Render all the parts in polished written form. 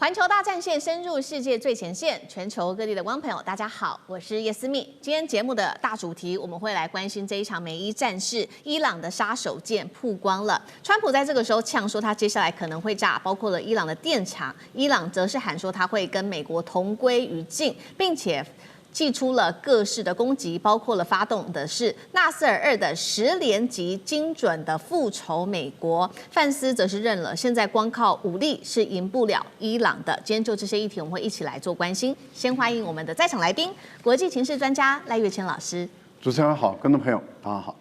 环球大战线深入世界最前线，全球各地的观众朋友，大家好，我是叶思密。今天节目的大主题，我们会来关心这一场美伊战事，伊朗的杀手锏曝光了。川普在这个时候呛说，他接下来可能会炸，包括了伊朗的电厂。伊朗则是喊说他会跟美国同归于尽，并且祭出了各式的攻击，包括了发动的是纳斯尔2的10连击，精准的复仇美国。范斯则是认了，现在光靠武力是赢不了伊朗的。今天就这些议题，我们会一起来做关心。先欢迎我们的在场来宾，国际情势专家赖岳谦老师。主持人好，观众朋友大家好。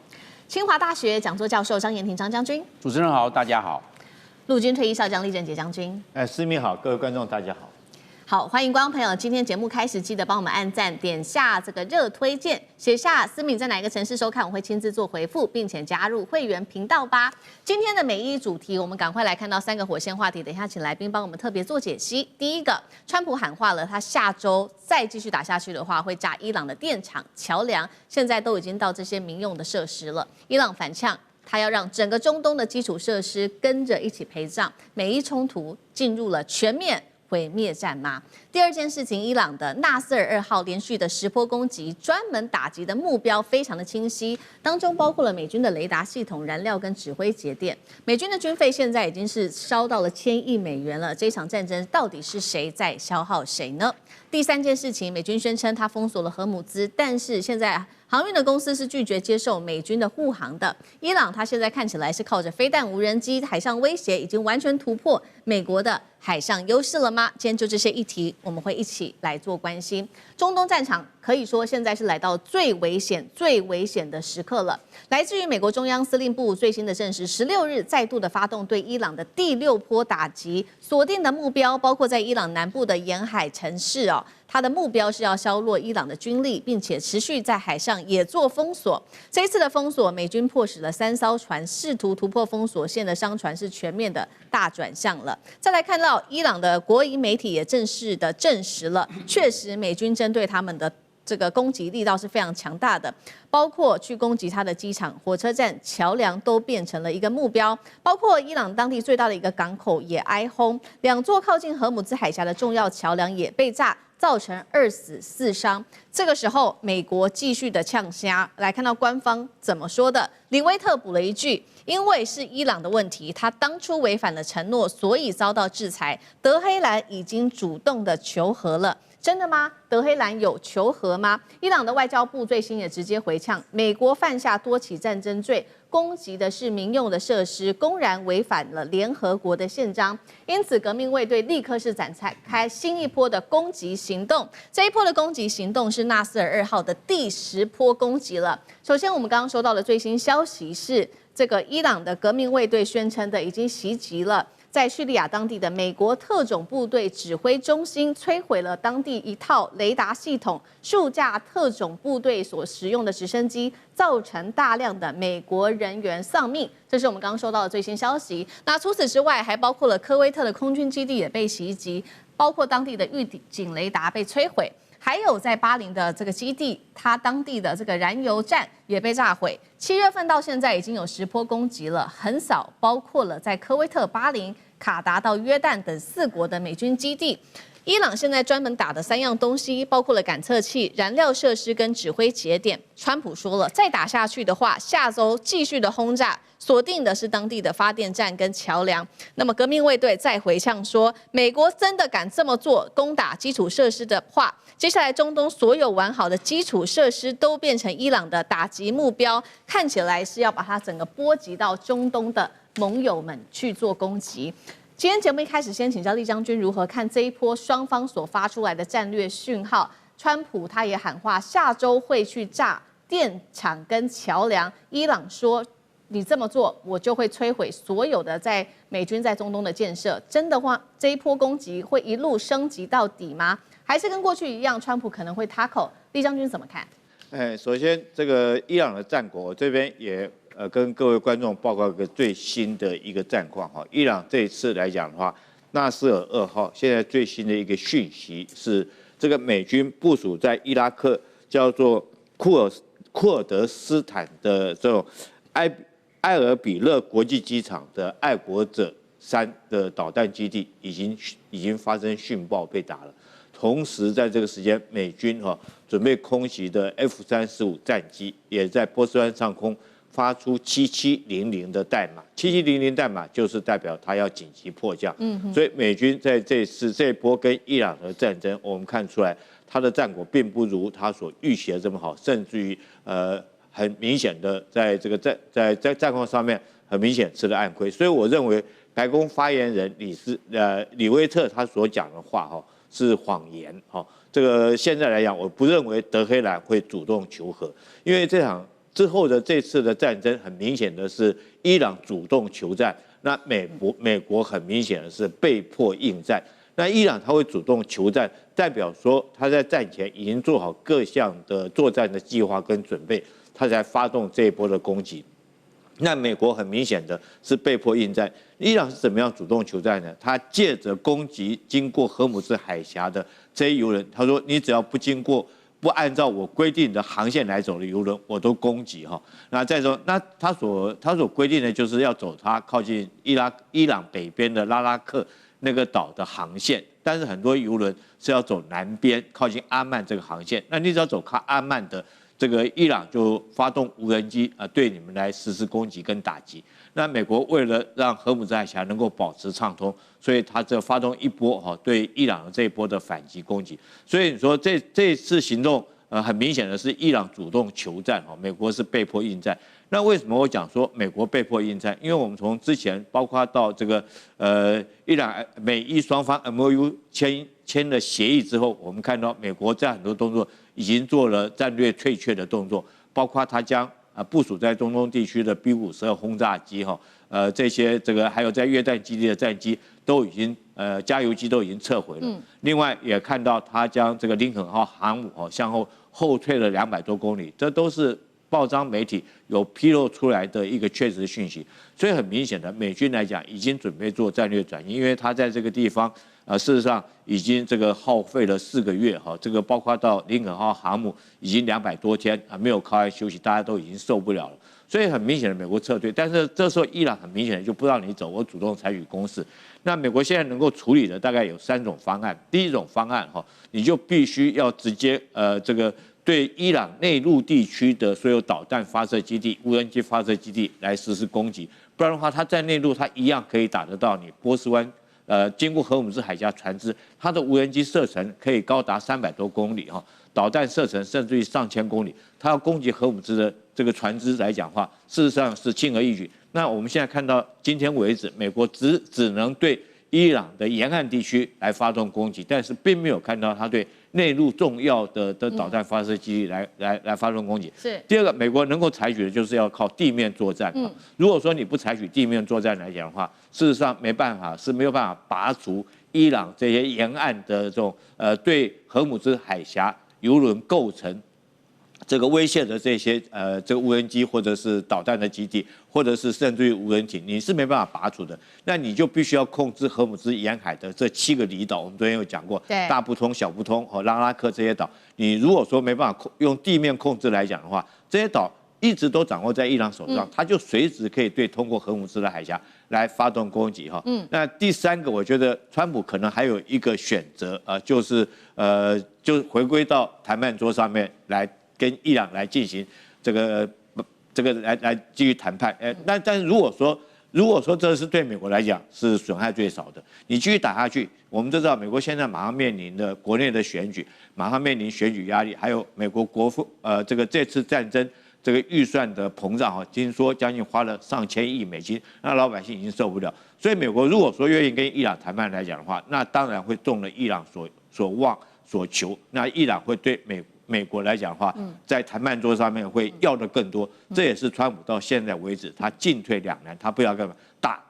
清华大学讲座教授张延廷张将军。主持人好，大家好。陆军退役少将厉正杰将军。思密好，各位观众大家好。好，欢迎观众朋友。今天节目开始，记得帮我们按赞，点下这个热推荐，写下思敏在哪一个城市收看，我会亲自做回复，并且加入会员频道吧。今天的美伊主题，我们赶快来看到3个火线话题。等一下，请来宾帮我们特别做解析。第一个，川普喊话了，他下周再继续打下去的话，会炸伊朗的电厂、桥梁，现在都已经到这些民用的设施了。伊朗反呛，他要让整个中东的基础设施跟着一起陪葬。美伊冲突进入了全面毁灭战吗？第二件事情，伊朗的纳斯尔2号连续的10波攻击，专门打击的目标非常的清晰，当中包括了美军的雷达系统、燃料跟指挥节点。美军的军费现在已经是烧到了1000亿美元了，这场战争到底是谁在消耗谁呢？第三件事情，美军宣称他封锁了荷姆兹，但是现在航运的公司是拒绝接受美军的护航的。伊朗它现在看起来是靠着飞弹、无人机、海上威胁，已经完全突破美国的海上优势了吗？今天就这些议题，我们会一起来做关心。中东战场可以说现在是来到最危险的时刻了。来自于美国中央司令部最新的证实，16日再度的发动对伊朗的第6波打击，锁定的目标包括在伊朗南部的沿海城市哦。它的目标是要削弱伊朗的军力，并且持续在海上也做封锁。这一次的封锁，美军迫使了3艘船试图突破封锁线的商船是全面的大转向了。再来看到伊朗的国营媒体也正式的证实了，确实美军针对他们的这个攻击力道是非常强大的，包括去攻击它的机场、火车站、桥梁都变成了一个目标，包括伊朗当地最大的一个港口也挨轰，2座靠近荷姆兹海峡的重要桥梁也被炸，造成2死4伤。这个时候，美国继续的呛虾，来看到官方怎么说的。林威特补了一句：因为是伊朗的问题，他当初违反了承诺，所以遭到制裁。德黑兰已经主动的求和了。真的吗？德黑兰有求和吗？伊朗的外交部最新也直接回呛，美国犯下多起战争罪，攻击的是民用的设施，公然违反了联合国的宪章。因此，革命卫队立刻是展开新一波的攻击行动。这一波的攻击行动是纳斯尔2号的第10波攻击了。首先，我们刚刚收到的最新消息是，这个伊朗的革命卫队宣称的已经袭击了在叙利亚当地的美国特种部队指挥中心，摧毁了当地一套雷达系统，数架特种部队所使用的直升机，造成大量的美国人员丧命。这是我们刚刚收到的最新消息。那除此之外，还包括了科威特的空军基地也被袭击，包括当地的预警雷达被摧毁。还有在巴林的这个基地，它当地的这个燃油站也被炸毁。7月份到现在已经有10波攻击了，横扫包括了在科威特、巴林、卡达到约旦等4国的美军基地。伊朗现在专门打的3样东西，包括了感测器、燃料设施跟指挥节点。川普说了，再打下去的话，下周继续的轰炸，锁定的是当地的发电站跟桥梁。那么革命卫队再回呛说，美国真的敢这么做，攻打基础设施的话，接下来中东所有完好的基础设施都变成伊朗的打击目标，看起来是要把它整个波及到中东的盟友们去做攻击。今天节目一开始，先请教厉将军如何看这一波双方所发出来的战略讯号。川普他也喊话，下周会去炸电厂跟桥梁。伊朗说，你这么做，我就会摧毁所有的在美军在中东的建设。真的话，这一波攻击会一路升级到底吗？还是跟过去一样，川普可能会 tackle？ 厉将军怎么看？首先这个伊朗的战果，这边也跟各位观众报告一个最新的一个战况哈。伊朗这一次来讲的话，纳斯尔2号现在最新的一个讯息是，这个美军部署在伊拉克叫做库尔德斯坦的这种埃尔比勒国际机场的爱国者3的导弹基地已经发生殉爆被打了。同时，在这个时间，美军准备空袭的 F-35战机也在波斯湾上空发出7700的代码，7700代码就是代表它要紧急迫降。所以美军在这一波跟伊朗的战争，我们看出来它的战果并不如他所预期的这么好，甚至于很明显的在这个在战况上面很明显吃了暗亏。所以我认为白宫发言人李威特他所讲的话是谎言这个现在来讲，我不认为德黑兰会主动求和，因为之后的这次的战争，很明显的是伊朗主动求战，那美国很明显的是被迫应战。那伊朗他会主动求战，代表说他在战前已经做好各项的作战的计划跟准备，他才发动这一波的攻击。那美国很明显的是被迫应战，伊朗是怎么样主动求战呢？他借着攻击经过荷姆兹海峡的这些油轮，他说你只要不按照我规定的航线来走的油轮，我都攻击那再说，那他所规定的就是要走他靠近伊朗北边的拉拉克那个岛的航线，但是很多油轮是要走南边靠近阿曼这个航线，那你只要走靠阿曼的。这个伊朗就发动无人机对你们来实施攻击跟打击。那美国为了让荷姆兹海峡能够保持畅通，所以他这发动一波对伊朗的这一波的反击攻击。所以你说这次行动很明显的是伊朗主动求战美国是被迫应战。那为什么我讲说美国被迫应战？因为我们从之前包括到这个伊朗美伊双方 MOU 签了协议之后，我们看到美国在很多动作已经做了战略退却的动作，包括他将部署在中东地区的 B-52轰炸机这些还有在约旦基地的战机都已经加油机都已经撤回了。另外也看到他将这个林肯号航母向后退了200多公里，这都是报章媒体有披露出来的一个确实讯息。所以很明显的，美军来讲已经准备做战略转移，因为他在这个地方事实上已经耗费了4个月这个包括到林肯号航母已经200多天没有靠岸休息，大家都已经受不了了。所以很明显的，美国撤退，但是这时候伊朗很明显的就不让你走，我主动采取攻势。那美国现在能够处理的大概有3种方案。第一种方案你就必须要直接这个对伊朗内陆地区的所有导弹发射基地、无人机发射基地来实施攻击，不然的话，它在内陆它一样可以打得到你波斯湾。经过荷姆兹海峡船只，它的无人机射程可以高达300多公里导弹射程甚至于上千公里，它要攻击荷姆兹的这个船只来讲话，事实上是轻而易举。那我们现在看到今天为止，美国只能对伊朗的沿岸地区来发动攻击，但是并没有看到它对内陆重要的导弹发射基地来发动攻击。是第二个，美国能够采取的就是要靠地面作战。如果说你不采取地面作战来讲的话，事实上没有办法拔除伊朗这些沿岸的这种对荷姆兹海峡油轮构成这个威胁的这些这个无人机或者是导弹的基地，或者是甚至于无人艇，你是没办法拔除的。那你就必须要控制荷姆兹沿海的这7个离岛。我们昨天有讲过，大不通、小不通和拉拉克这些岛，你如果说没办法用地面控制来讲的话，这些岛一直都掌握在伊朗手上，它就随时可以对通过荷姆兹的海峡来发动攻击那第3个，我觉得川普可能还有一个选择就是回归到谈判桌上面来跟伊朗来进行这个来继续谈判。但是如果说这是对美国来讲是损害最少的，你继续打下去，我们都知道美国现在马上面临的国内的选举，马上面临选举压力，还有美国这次战争这个预算的膨胀听说将近花了上千亿美金，那老百姓已经受不了。所以美国如果说愿意跟伊朗谈判来讲的话，那当然会中了伊朗所望所求，那伊朗会对美国来讲的话，在谈判桌上面会要的更多。这也是川普到现在为止他进退两难，他不知道干嘛，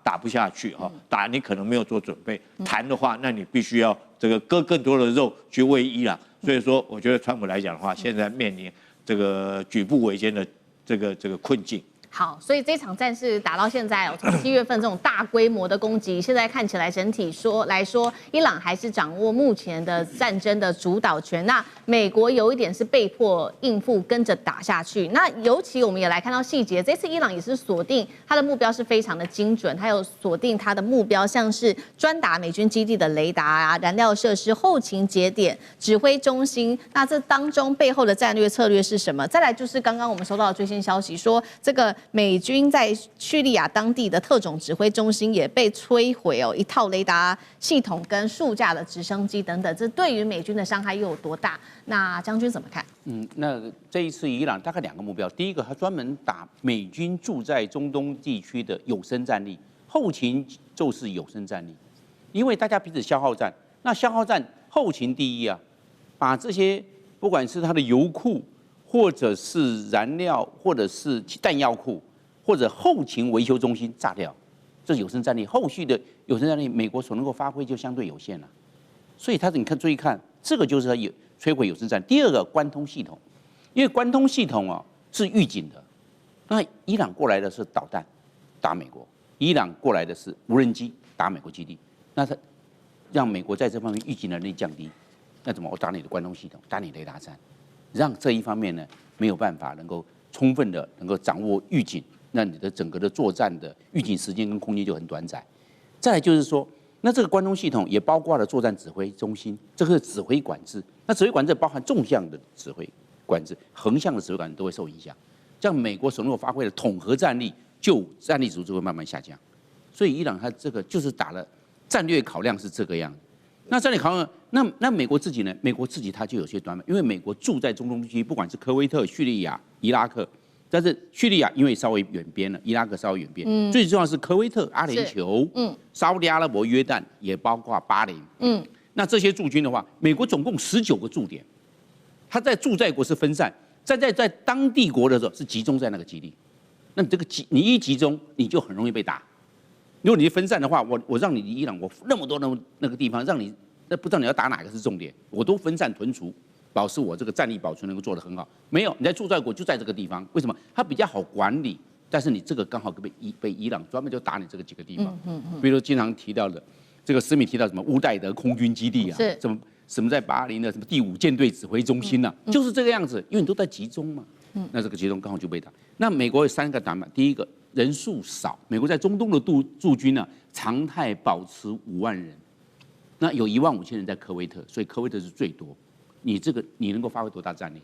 打不下去打你可能没有做准备，谈的话那你必须要这个割更多的肉去喂伊朗。所以说，我觉得川普来讲的话，现在面临这个举步维艰的这个困境。好，所以这场战事打到现在，从7月份这种大规模的攻击，现在看起来整体来说，伊朗还是掌握目前的战争的主导权。那美国有一点是被迫应付，跟着打下去。那尤其我们也来看到细节，这次伊朗也是锁定它的目标是非常的精准，它有锁定它的目标，像是专打美军基地的雷达啊、燃料设施、后勤节点、指挥中心。那这当中背后的战略策略是什么？再来就是刚刚我们收到的最新消息，说这个美军在叙利亚当地的特种指挥中心也被摧毁哦，一套雷达系统跟数架的直升机等等，这对于美军的伤害又有多大？那将军怎么看？那这一次伊朗大概2个目标，第一个，他专门打美军驻在中东地区的有生战力，后勤就是有生战力，因为大家彼此消耗战，那消耗战后勤第一啊，把这些不管是它的油库，或者是燃料，或者是弹药库，或者后勤维修中心炸掉，这是有生战力。后续的有生战力，美国所能够发挥就相对有限了。所以你看注意看，这个就是它摧毁有生战力。第二个，关通系统，因为关通系统是预警的。那伊朗过来的是导弹打美国，伊朗过来的是无人机打美国基地，那它让美国在这方面预警能力降低。那怎么？我打你的关通系统，打你雷达站，让这一方面呢没有办法能够充分的能够掌握预警，那你的整个的作战的预警时间跟空间就很短暂。再来就是说，那这个关通系统也包括了作战指挥中心，这个是指挥管制。那指挥管制包含纵向的指挥管制，横向的指挥管制都会受影响。这样美国所能够发挥的统合战力，战力值就会慢慢下降。所以伊朗它这个就是打了战略考量是这个样子。那战略考量，那美国自己呢？美国自己它就有些短板，因为美国住在中东地区，不管是科威特、叙利亚、伊拉克，但是叙利亚因为稍微远边了，伊拉克稍微远边，最重要是科威特、阿联酋、沙烏地阿拉伯、约旦，也包括巴林，那这些驻军的话，美国总共19个驻点，它在驻在国是分散，在当地国的时候是集中在那个基地，那你你一集中，你就很容易被打。如果你分散的话，我让你离伊朗，我那么多那个地方，让你不知道你要打哪个是重点，我都分散屯除，保持我这个战力保存能够做得很好。没有，你在驻在国就在这个地方，为什么？它比较好管理，但是你这个刚好被伊朗专门就打你这个几个地方，比如经常提到的这个思敏提到什么乌代德空军基地啊，什么在巴林的什么第5舰队指挥中心啊，就是这个样子，因为你都在集中嘛，那这个集中刚好就被打。那美国有3个短板，第一个。人数少，美国在中东的驻军呢，常态保持5万人，那有15000人在科威特，所以科威特是最多。你能够发挥多大战力？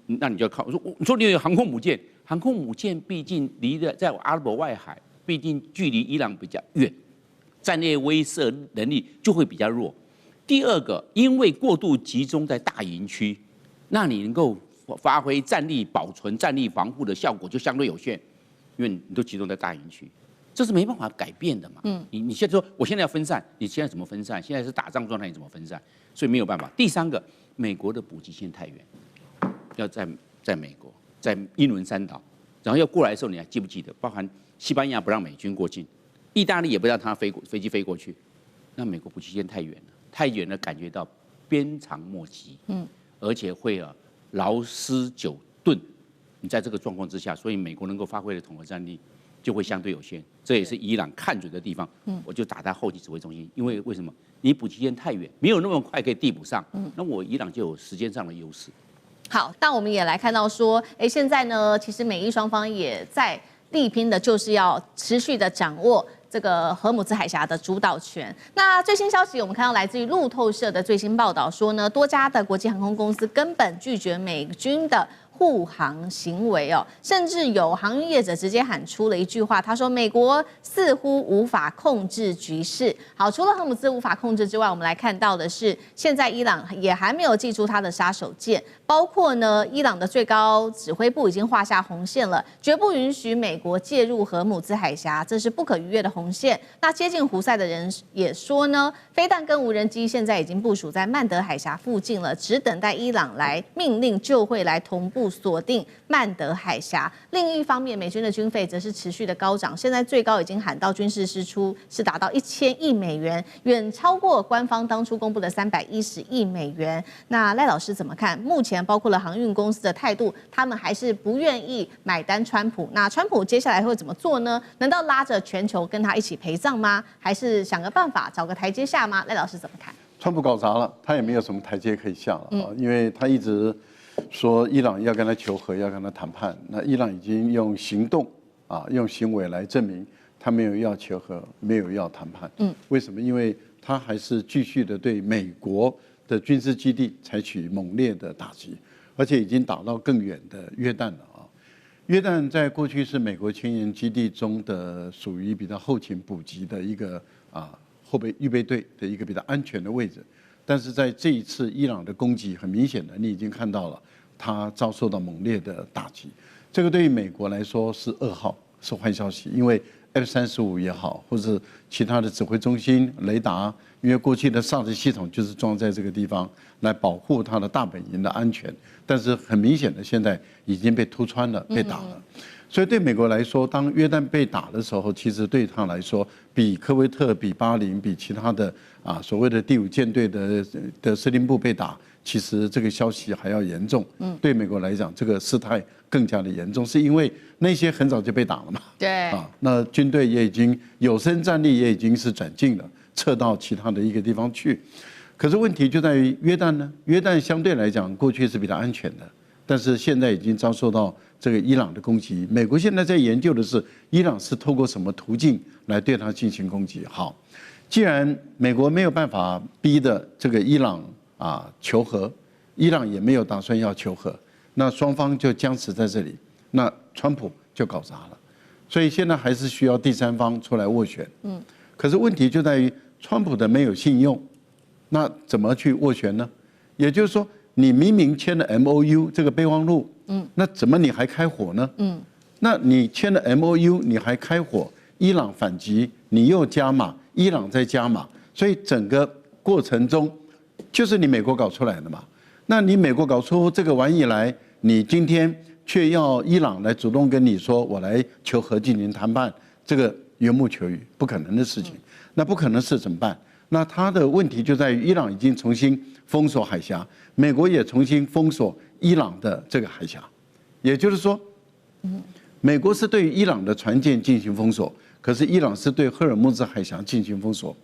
那你就要靠你说你有航空母舰，航空母舰毕竟在阿拉伯外海，毕竟距离伊朗比较远，战略威慑能力就会比较弱。第二个，因为过度集中在大营区，那你能够发挥战力保存、战力防护的效果就相对有限。因为你都集中在大营区，这是没办法改变的嘛。你现在说我现在要分散，你现在怎么分散？现在是打仗状态，你怎么分散？所以没有办法。第3个，美国的补给线太远，要在美国，在英伦三岛，然后要过来的时候，你还记不记得？包含西班牙不让美军过境，意大利也不让他飞机飞过去。那美国补给线太远了，感觉到鞭长莫及。而且会劳师久顿。你在这个状况之下，所以美国能够发挥的统合战力就会相对有限，这也是伊朗看准的地方。我就打他后勤指挥中心，因为什么？你补给线太远，没有那么快可以递补上，那我伊朗就有时间上的优势。好，但我们也来看到说，现在呢，其实美伊双方也在力拼的，就是要持续的掌握这个荷姆兹海峡的主导权。那最新消息，我们看到来自于路透社的最新报道说呢，多家的国际航空公司根本拒绝美军的护航行为哦，甚至有航运业者直接喊出了一句话，他说：“美国似乎无法控制局势。”好，除了荷姆兹无法控制之外，我们来看到的是，现在伊朗也还没有祭出他的杀手锏，包括呢，伊朗的最高指挥部已经画下红线了，绝不允许美国介入荷姆兹海峡，这是不可逾越的红线。那接近胡塞的人也说呢，飞弹跟无人机现在已经部署在曼德海峡附近了，只等待伊朗来命令就会来同步部锁定曼德海峡。另一方面，美军的军费则是持续的高涨，现在最高已经喊到军事支出是达到1000亿美元，远超过官方当初公布的310亿美元。那赖老师怎么看？目前包括了航运公司的态度，他们还是不愿意买单川普。那川普接下来会怎么做呢？难道拉着全球跟他一起陪葬吗？还是想个办法找个台阶下吗？赖老师怎么看？川普搞砸了，他也没有什么台阶可以下了啊，因为他一直说伊朗要跟他求和，要跟他谈判。那伊朗已经用行动用行为来证明他没有要求和，没有要谈判。为什么？因为他还是继续的对美国的军事基地采取猛烈的打击，而且已经打到更远的约旦了啊。约旦在过去是美国前沿基地中的属于比较后勤补给的一个后备预备队的一个比较安全的位置，但是在这一次伊朗的攻击，很明显的你已经看到了，它遭受到猛烈的打击。这个对于美国来说是噩耗，是坏消息，因为 F-35也好，或者其他的指挥中心、雷达，因为过去的 SAR 系统就是装在这个地方来保护它的大本营的安全，但是很明显的现在已经被突穿了，被打了。所以对美国来说，当约旦被打的时候，其实对他来说，比科威特、比巴林、比其他的所谓的第5舰队的司令部被打，其实这个消息还要严重。对美国来讲，这个事态更加的严重，是因为那些很早就被打了嘛。对。那军队也已经有生战力也已经是转进了，撤到其他的一个地方去。可是问题就在于约旦呢，约旦相对来讲过去是比较安全的。但是现在已经遭受到这个伊朗的攻击，美国现在在研究的是伊朗是透过什么途径来对它进行攻击。好，既然美国没有办法逼的这个伊朗求和，伊朗也没有打算要求和，那双方就僵持在这里，那川普就搞砸了。所以现在还是需要第三方出来斡旋。可是问题就在于川普的没有信用，那怎么去斡旋呢？也就是说，你明明签了 MOU 这个备忘录，那怎么你还开火呢？那你签了 MOU， 你还开火，伊朗反击，你又加码，伊朗再加码，所以整个过程中就是你美国搞出来的嘛。那你美国搞出这个玩意来，你今天却要伊朗来主动跟你说我来求和进行谈判，这个缘木求鱼，不可能的事情。那不可能是怎么办？那他的问题就在于伊朗已经重新封锁海峡，美国也重新封锁伊朗的这个海峡，也就是说，美国是对于伊朗的船舰进行封锁，可是伊朗是对赫尔木兹海峡进行封锁，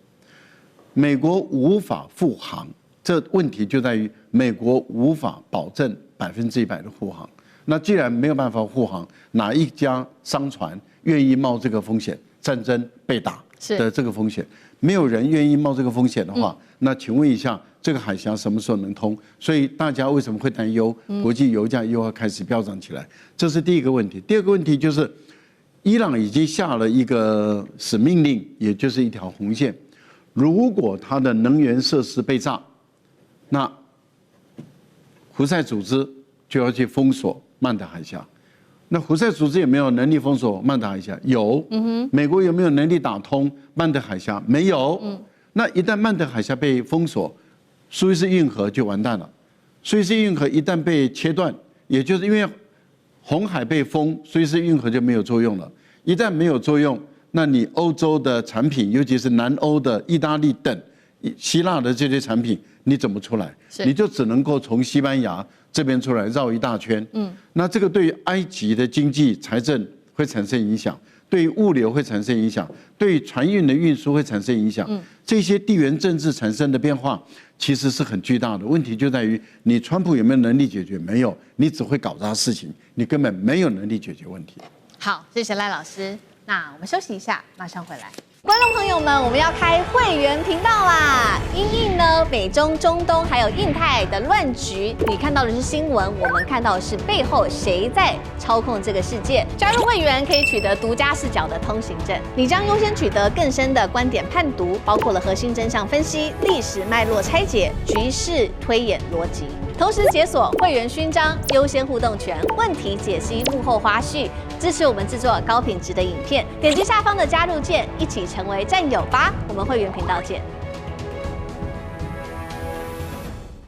美国无法护航，这问题就在于美国无法保证100%的护航。那既然没有办法护航，哪一家商船愿意冒这个风险？战争被打的这个风险，没有人愿意冒这个风险的话，那请问一下，这个海峡什么时候能通？所以大家为什么会担忧国际油价又要开始飙涨起来？这是第一个问题。第二个问题就是，伊朗已经下了一个死命令，也就是一条红线，如果它的能源设施被炸，那胡塞组织就要去封锁曼德海峡。那胡塞组织有没有能力封锁曼德海峡？有。美国有没有能力打通曼德海峡？没有。那一旦曼德海峡被封锁，苏伊士运河就完蛋了。苏伊士运河一旦被切断，也就是因为红海被封，苏伊士运河就没有作用了。一旦没有作用，那你欧洲的产品，尤其是南欧的意大利等希腊的这些产品，你怎么出来？你就只能够从西班牙这边出来绕一大圈。那这个对于埃及的经济财政会产生影响，对于物流会产生影响，对于船运的运输会产生影响。这些地缘政治产生的变化其实是很巨大的。问题就在于你川普有没有能力解决？没有，你只会搞砸事情，你根本没有能力解决问题。好，谢谢赖老师。那我们休息一下，马上回来。观众朋友们，我们要开会员频道啦！因应呢美中、中东还有印太的乱局，你看到的是新闻，我们看到的是背后谁在操控这个世界。加入会员可以取得独家视角的通行证，你将优先取得更深的观点判读，包括了核心真相分析、历史脉络拆解、局势推演逻辑。同时解锁会员勋章、优先互动权、问题解析、幕后花絮，支持我们制作高品质的影片。点击下方的加入键，一起成为战友吧！我们会员频道见。